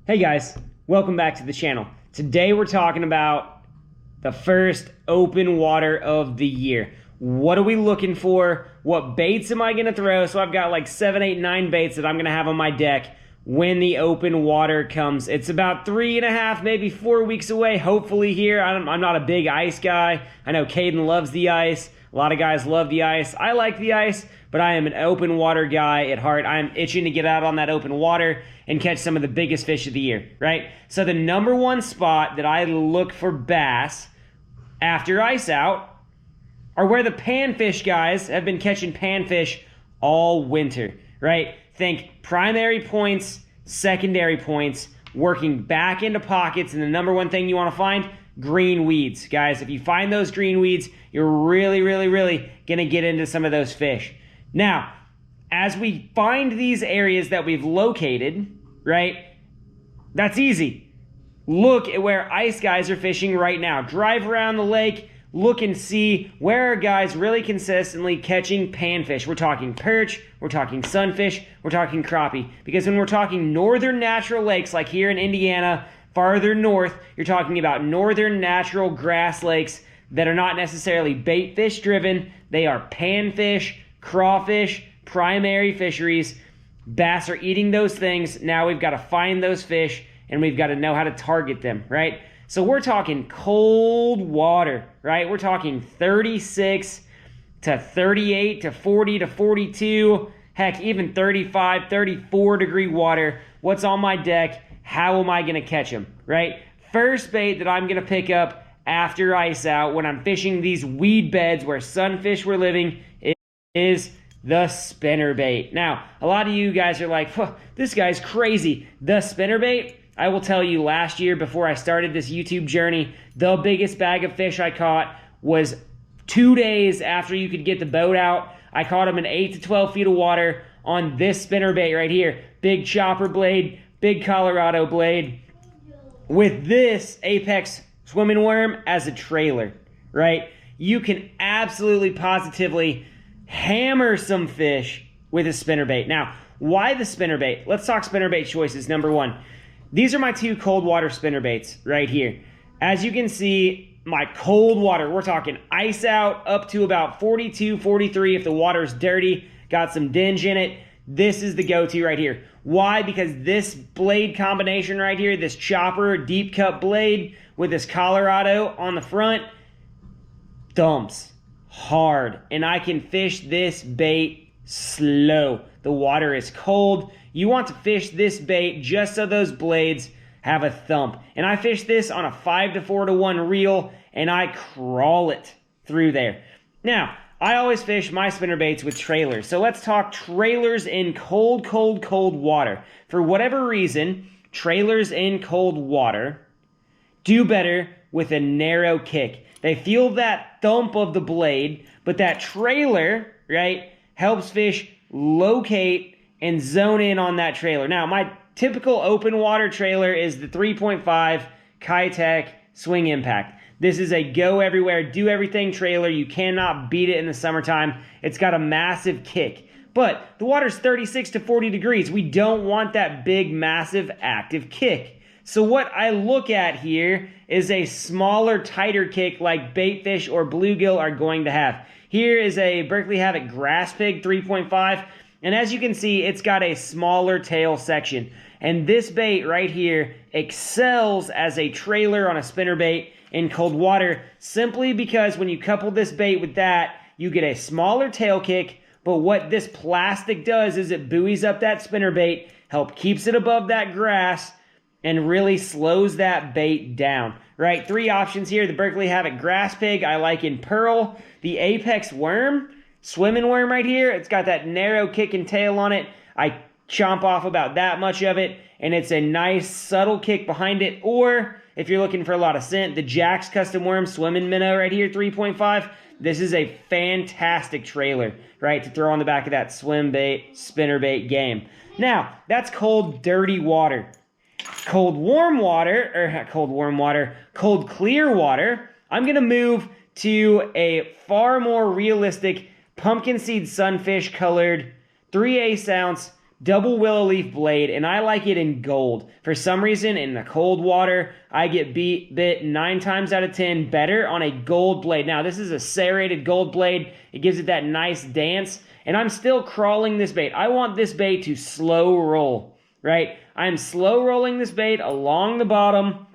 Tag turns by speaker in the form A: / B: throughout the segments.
A: Hey guys, welcome back to the channel. Today we're talking about the first open water of the year. What are we looking for? What baits am I going to throw? So I've got like 7, 8, 9 baits that I'm going to have on my deck when the open water comes. It's about 3.5, maybe 4 weeks away, hopefully here. I'm not a big ice guy. I know Caden loves the ice. A lot of guys love the ice. I like the ice, but I am an open water guy at heart. I'm itching to get out on that open water and catch some of the biggest fish of the year, right? So the number one spot that I look for bass after ice out are where the panfish guys have been catching panfish all winter, right? Think primary points, secondary points, working back into pockets, and the number one thing you want to find, green weeds. Guys, if you find those green weeds, you're really going to get into some of those fish. Now, as we find these areas that we've located, right, that's easy. Look at where ice guys are fishing right now. Drive around the lake, look and see where are guys really consistently catching panfish. We're talking perch, we're talking sunfish, we're talking crappie. Because when we're talking northern natural lakes like here in Indiana, farther north, you're talking about northern natural grass lakes that are not necessarily bait fish driven. They are panfish, crawfish, primary fisheries. Bass are eating those things. Now we've got to find those fish and we've got to know how to target them, right? So we're talking cold water, right? We're talking 36 to 38 to 40 to 42, heck, even 35, 34 degree water. What's on my deck? How am I going to catch them, right? First bait that I'm going to pick up after ice out when I'm fishing these weed beds where sunfish were living is the spinnerbait. Now, a lot of you guys are like, this guy's crazy. The spinnerbait, I will tell you, last year before I started this YouTube journey, the biggest bag of fish I caught was 2 days after you could get the boat out. I caught them in 8 to 12 feet of water on this spinnerbait right here. Big chopper blade, big Colorado blade, with this Apex swimming worm as a trailer, right? You can absolutely positively hammer some fish with a spinnerbait. Now, why the spinnerbait? Let's talk spinnerbait choices. Number one, these are my 2 cold water spinnerbaits right here. As you can see, my cold water, we're talking ice out up to about 42, 43 if the water's dirty, got some dinge in it. This is the go-to right here. Why? Because this blade combination right here, this chopper deep cut blade with this Colorado on the front, thumps hard, and I can fish this bait slow. The water is cold. You want to fish this bait just so those blades have a thump. And I fish this on a 5 to 4 to 1 reel, and I crawl it through there. Now, I always fish my spinnerbaits with trailers. So let's talk trailers in cold water. For whatever reason, trailers in cold water do better with a narrow kick. They feel that thump of the blade, but that trailer, right, helps fish locate and zone in on that trailer. Now, my typical open water trailer is the 3.5 Kitech Swing Impact. This is a go everywhere, do everything trailer. You cannot beat it in the summertime. It's got a massive kick. But the water's 36 to 40 degrees. We don't want that big, massive, active kick. So what I look at here is a smaller, tighter kick like baitfish or bluegill are going to have. Here is a Berkeley Havoc Grass Pig 3.5, and as you can see, it's got a smaller tail section. And this bait right here excels as a trailer on a spinnerbait in cold water simply because when you couple this bait with that, you get a smaller tail kick, but what this plastic does is it buoys up that spinnerbait, keeps it above that grass, and really slows that bait down, right? 3 options here. The Berkeley Havoc Grass Pig, I like in pearl. The Apex Worm, swimming worm right here, it's got that narrow kick and tail on it. I chomp off about that much of it, and it's a nice subtle kick behind it. Or if you're looking for a lot of scent, the Jack's Custom Worm Swimming Minnow right here, 3.5. This is a fantastic trailer, right, to throw on the back of that SWIMBAIT, spinnerbait game. Now, that's cold, dirty water. Cold clear water, I'm going to move to a far more realistic pumpkin seed sunfish colored 3/8 ounce double willow leaf blade, and I like it in gold. For some reason, in the cold water, I get bit 9 times out of 10 better on a gold blade. Now, this is a serrated gold blade. It gives it that nice dance, and I'm still crawling this bait. I want this bait to slow roll, right? I'm slow rolling this bait along the bottom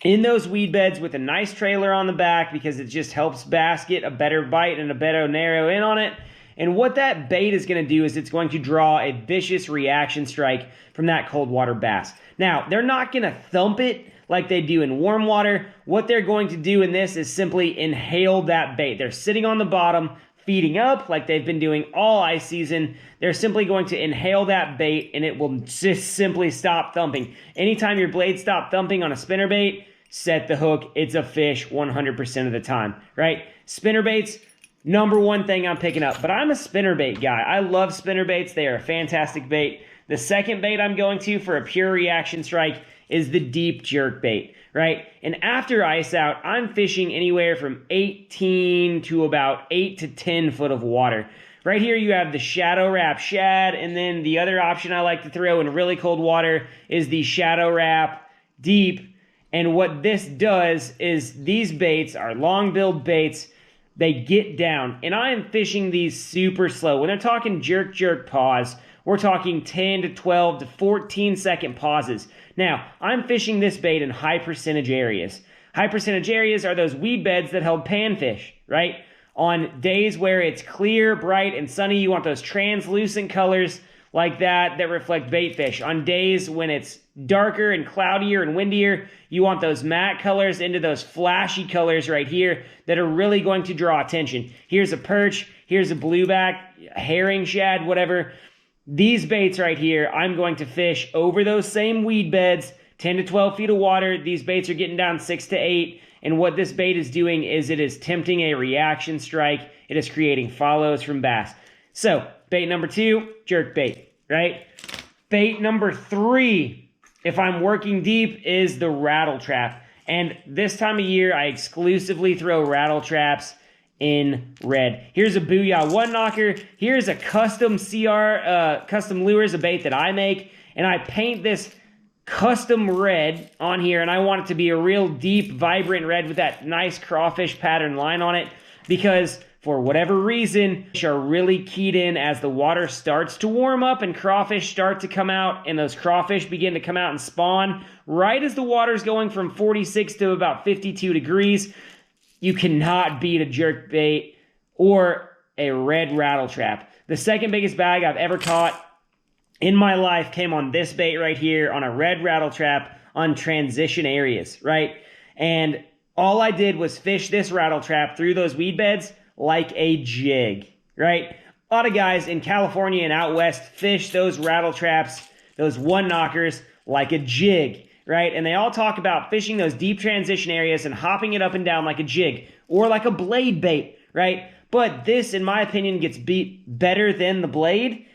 A: in those weed beds with a nice trailer on the back because it just helps bass get a better bite and a better narrow in on it. And what that bait is going to do is it's going to draw a vicious reaction strike from that cold water bass. Now, they're not going to thump it like they do in warm water. What they're going to do in this is simply inhale that bait. They're sitting on the bottom, feeding up like they've been doing all ice season. They're simply going to inhale that bait and it will just simply stop thumping. Anytime your blades stop thumping on a spinnerbait, set the hook. It's a fish 100% of the time, right? Spinnerbaits, number one thing I'm picking up. But I'm a spinnerbait guy. I love spinnerbaits. They are a fantastic bait. The second bait I'm going to for a pure reaction strike is the deep jerk bait, right? And after ice out, I'm fishing anywhere from 18 to about 8 to 10 foot of water. Right here you have the shadow wrap shad, and then the other option I like to throw in really cold water is the shadow wrap deep. And what this does is these baits are long-billed baits. They get down, and I am fishing these super slow. When they're talking jerk pause, we're talking 10 to 12 to 14 second pauses. Now, I'm fishing this bait in high percentage areas. High percentage areas are those weed beds that held panfish, right? On days where it's clear, bright, and sunny, you want those translucent colors like that reflect bait fish. On days when it's darker and cloudier and windier, you want those matte colors into those flashy colors right here that are really going to draw attention. Here's a perch, here's a blueback, herring shad, whatever. These baits right here, I'm going to fish over those same weed beds, 10 to 12 feet of water. These baits are getting down 6 to 8. And what this bait is doing is it is tempting a reaction strike. It is creating follows from bass. So, bait number 2, jerk bait, right? Bait number 3, if I'm working deep, is the rattle trap. And this time of year, I exclusively throw rattle traps in red. Here's a Booyah one knocker. Here's a custom custom lures, a bait that I make. And I paint this custom red on here, and I want it to be a real deep, vibrant red with that nice crawfish pattern line on it, because for whatever reason, fish are really keyed in as the water starts to warm up and crawfish start to come out, and those crawfish begin to come out and spawn right as the water's going from 46 to about 52 degrees. You cannot beat a jerk bait or a red rattle trap. The second biggest bag I've ever caught in my life came on this bait right here, on a red rattle trap on transition areas, right? And all I did was fish this rattle trap through those weed beds like a jig, right? A lot of guys in California and out west fish those rattle traps, those one knockers, like a jig, right? And they all talk about fishing those deep transition areas and hopping it up and down like a jig or like a blade bait, right? But this, in my opinion, gets beat better than the blade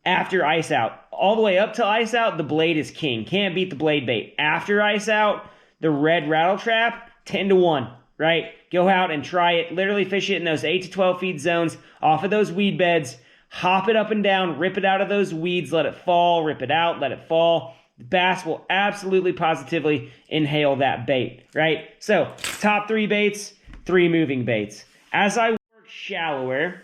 A: after ice out. All the way up to ice out, the blade is king. Can't beat the blade bait. After ice out, the red rattle trap, 10 to 1, right? Go out and try it. Literally fish it in those 8 to 12 feet zones off of those weed beds. Hop it up and down, rip it out of those weeds, let it fall, rip it out, let it fall. The bass will absolutely positively inhale that bait, right? So, top 3 baits, 3 moving baits. As I work shallower,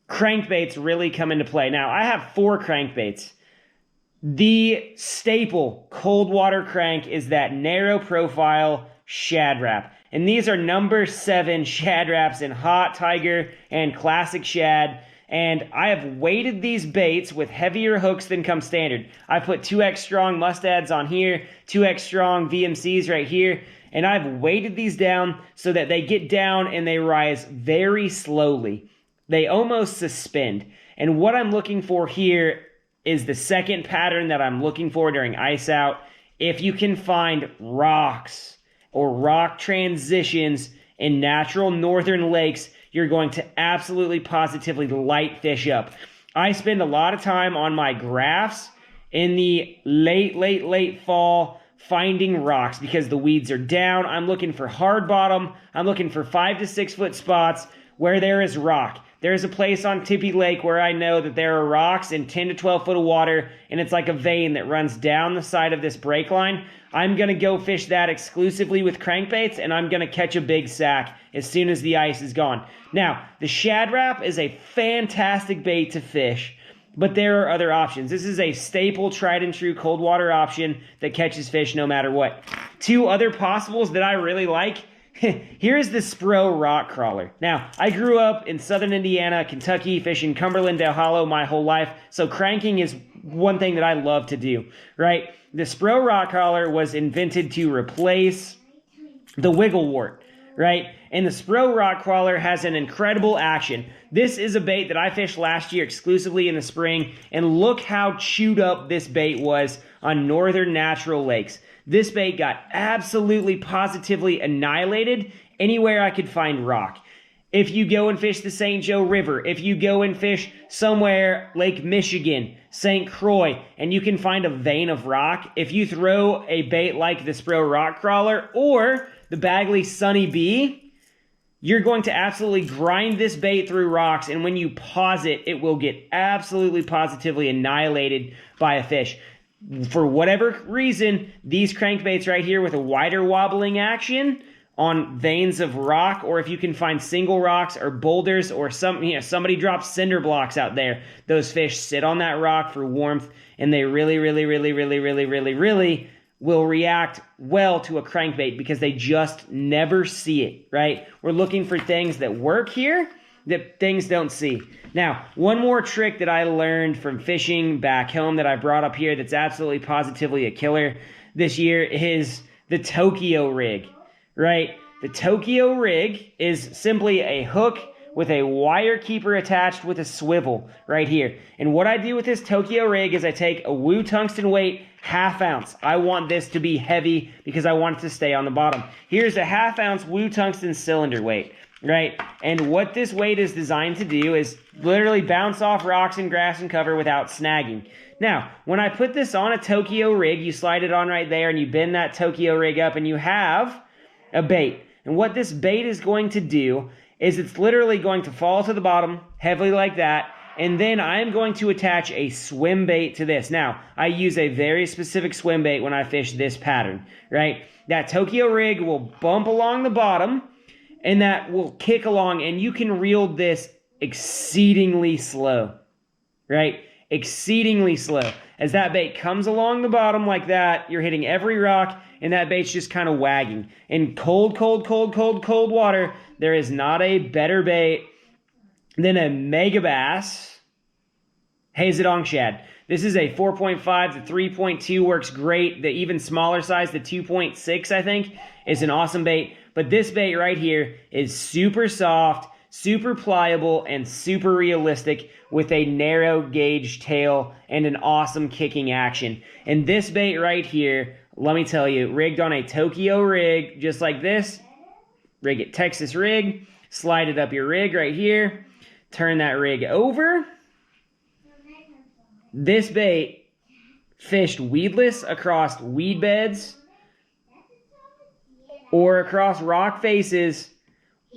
A: crankbaits really come into play. Now, I have 4 crankbaits. The staple cold water crank is that narrow profile shad wrap. And these are number 7 shad wraps in Hot Tiger and Classic Shad. And I have weighted these baits with heavier hooks than come standard. I put 2X strong mustads on here, 2X strong VMCs right here. And I've weighted these down so that they get down and they rise very slowly. They almost suspend. And what I'm looking for here is the second pattern that I'm looking for during ice out. If you can find rocks or rock transitions in natural northern lakes, you're going to absolutely positively light fish up. I spend a lot of time on my graphs in the late fall finding rocks because the weeds are down. I'm looking for hard bottom. I'm looking for 5 to 6 foot spots where there is rock. there's a place on Tippy Lake where I know that there are rocks in 10 to 12 foot of water, and it's like a vein that runs down the side of this break line. I'm going to go fish that exclusively with crankbaits, and I'm going to catch a big sack as soon as the ice is gone. Now, the Shad Rap is a fantastic bait to fish, but there are other options. This is a staple, tried and true cold water option that catches fish no matter what. Two other possibles that I really like. Here's the Spro Rock Crawler. Now, I grew up in southern Indiana, Kentucky, fishing Cumberland, Dale Hollow my whole life, so cranking is one thing that I love to do, right? The Spro Rock Crawler was invented to replace the Wiggle Wart, right? And the Spro Rock Crawler has an incredible action. This is a bait that I fished last year exclusively in the spring, and look how chewed up this bait was on northern natural lakes. This bait got absolutely positively annihilated anywhere I could find rock. If you go and fish the St. Joe River, if you go and fish somewhere, Lake Michigan, St. Croix, and you can find a vein of rock, if you throw a bait like the Spro Rock Crawler or the Bagley Sunny Bee, you're going to absolutely grind this bait through rocks, and when you pause it, it will get absolutely positively annihilated by a fish. For whatever reason, these crankbaits right here with a wider wobbling action on veins of rock, or if you can find single rocks or boulders, or somebody drops cinder blocks out there, those fish sit on that rock for warmth, and they really will react well to a crankbait because they just never see it, right? We're looking for things that work here that things don't see. Now, one more trick that I learned from fishing back home that I brought up here that's absolutely positively a killer this year is the Tokyo rig, right? The Tokyo rig is simply a hook with a wire keeper attached with a swivel right here. And what I do with this Tokyo rig is I take a Woo tungsten weight, 1/2 ounce. I want this to be heavy because I want it to stay on the bottom. Here's a 1/2 ounce Woo tungsten cylinder weight, right? And what this weight is designed to do is literally bounce off rocks and grass and cover without snagging. Now, when I put this on a Tokyo rig, you slide it on right there and you bend that Tokyo rig up and you have a bait. And what this bait is going to do is it's literally going to fall to the bottom heavily like that, and then I'm going to attach a swim bait to this. Now, I use a very specific swim bait when I fish this pattern, right? That Tokyo rig will bump along the bottom, and that will kick along, and you can reel this exceedingly slow, right? Exceedingly slow. As that bait comes along the bottom like that, you're hitting every rock, and that bait's just kind of wagging. In cold water, there is not a better bait than a Megabass Hazedong Shad. This is a 4.5 to 3.2, works great. The even smaller size, the 2.6, I think, is an awesome bait. But this bait right here is super soft, super pliable, and super realistic with a narrow gauge tail and an awesome kicking action. And this bait right here, let me tell you, rigged on a Tokyo rig, just like this, rig it Texas rig, slide it up your rig right here, turn that rig over. This bait fished weedless across weed beds or across rock faces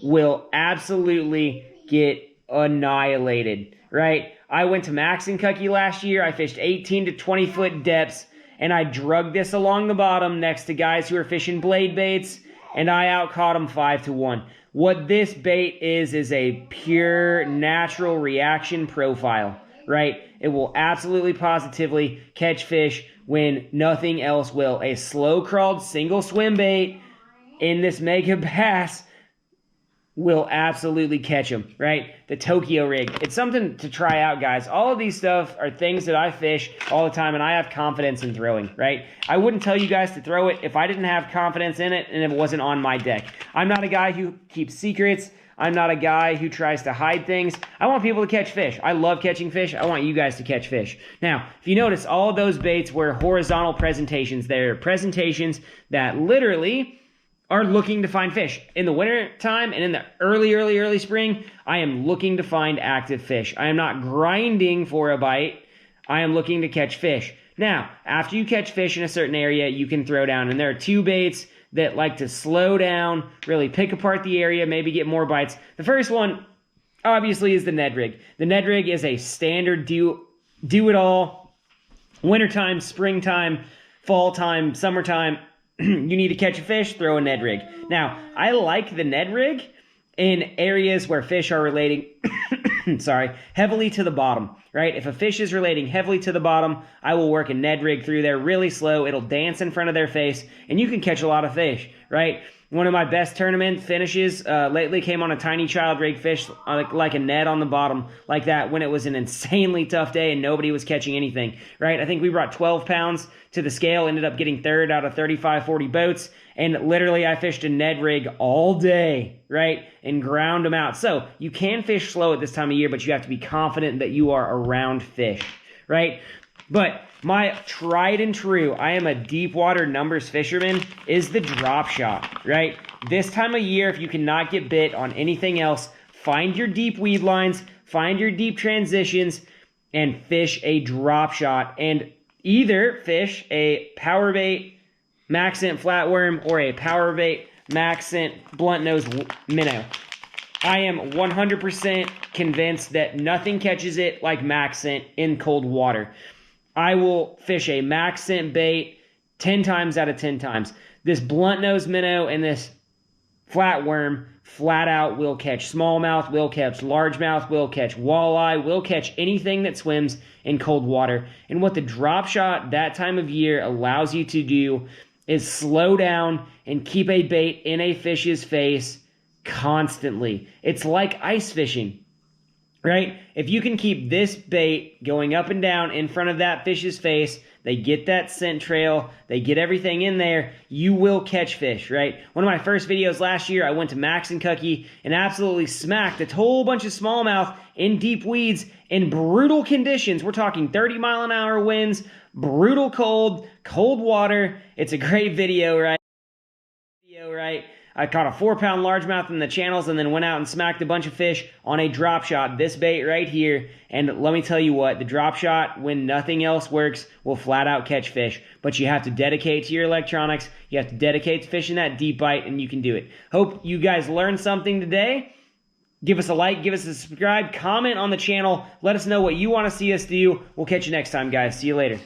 A: will absolutely get annihilated, right? I went to Maxinkuckee last year. I fished 18 to 20 foot depths, and I drugged this along the bottom next to guys who are fishing blade baits, and I outcaught them 5-1. What this bait is a pure natural reaction profile, right? It will absolutely positively catch fish when nothing else will. A slow crawled single swim bait in this Megabass will absolutely catch them, right? The Tokyo rig. It's something to try out, guys. All of these stuff are things that I fish all the time, and I have confidence in throwing, right? I wouldn't tell you guys to throw it if I didn't have confidence in it and it wasn't on my deck. I'm not a guy who keeps secrets. I'm not a guy who tries to hide things. I want people to catch fish. I love catching fish. I want you guys to catch fish. Now, if you notice, all of those baits were horizontal presentations. They're presentations that literally are looking to find fish. In the winter time and in the early spring, I am looking to find active fish. I am not grinding for a bite. I am looking to catch fish. Now, after you catch fish in a certain area, you can throw down. And there are two baits that like to slow down, really pick apart the area, maybe get more bites. The first one obviously is the Ned rig. The Ned rig is a standard do it all. Wintertime, springtime, fall time, summertime. You need to catch a fish, throw a Ned rig. Now, I like the Ned rig in areas where fish are relating heavily to the bottom, right? If a fish is relating heavily to the bottom, I will work a Ned rig through there really slow. It'll dance in front of their face, and you can catch a lot of fish, right? One of my best tournament finishes lately came on a tiny child rig fish, like a Ned on the bottom, like that, when it was an insanely tough day and nobody was catching anything, right? I think we brought 12 pounds to the scale, ended up getting third out of 35, 40 boats, and literally I fished a Ned rig all day, right, and ground them out. So you can fish slow at this time of year, but you have to be confident that you are around fish, right? But my tried and true, I am a deep water numbers fisherman, is the drop shot, right? This time of year, if you cannot get bit on anything else, find your deep weed lines, find your deep transitions, and fish a drop shot. And either fish a power bait Maxent flatworm or a power bait Maxent blunt nose minnow. I am 100% convinced that nothing catches it like Maxent in cold water. I will fish a Maxent bait 10 times out of 10 times. This blunt nose minnow and this flatworm flat out will catch smallmouth, will catch largemouth, will catch walleye, will catch anything that swims in cold water. And what the drop shot that time of year allows you to do is slow down and keep a bait in a fish's face constantly. It's like ice fishing, right? If you can keep this bait going up and down in front of that fish's face, they get that scent trail, they get everything in there, you will catch fish, right? One of my first videos last year, I went to Maxentucky and absolutely smacked a whole bunch of smallmouth in deep weeds in brutal conditions. We're talking 30-mile-an-hour winds, brutal cold water. It's a great video, right? I caught a 4-pound largemouth in the channels and then went out and smacked a bunch of fish on a drop shot, this bait right here. And let me tell you what, the drop shot, when nothing else works, will flat out catch fish. But you have to dedicate to your electronics. You have to dedicate to fishing that deep bite, and you can do it. Hope you guys learned something today. Give us a like, give us a subscribe, comment on the channel. Let us know what you want to see us do. We'll catch you next time, guys. See you later.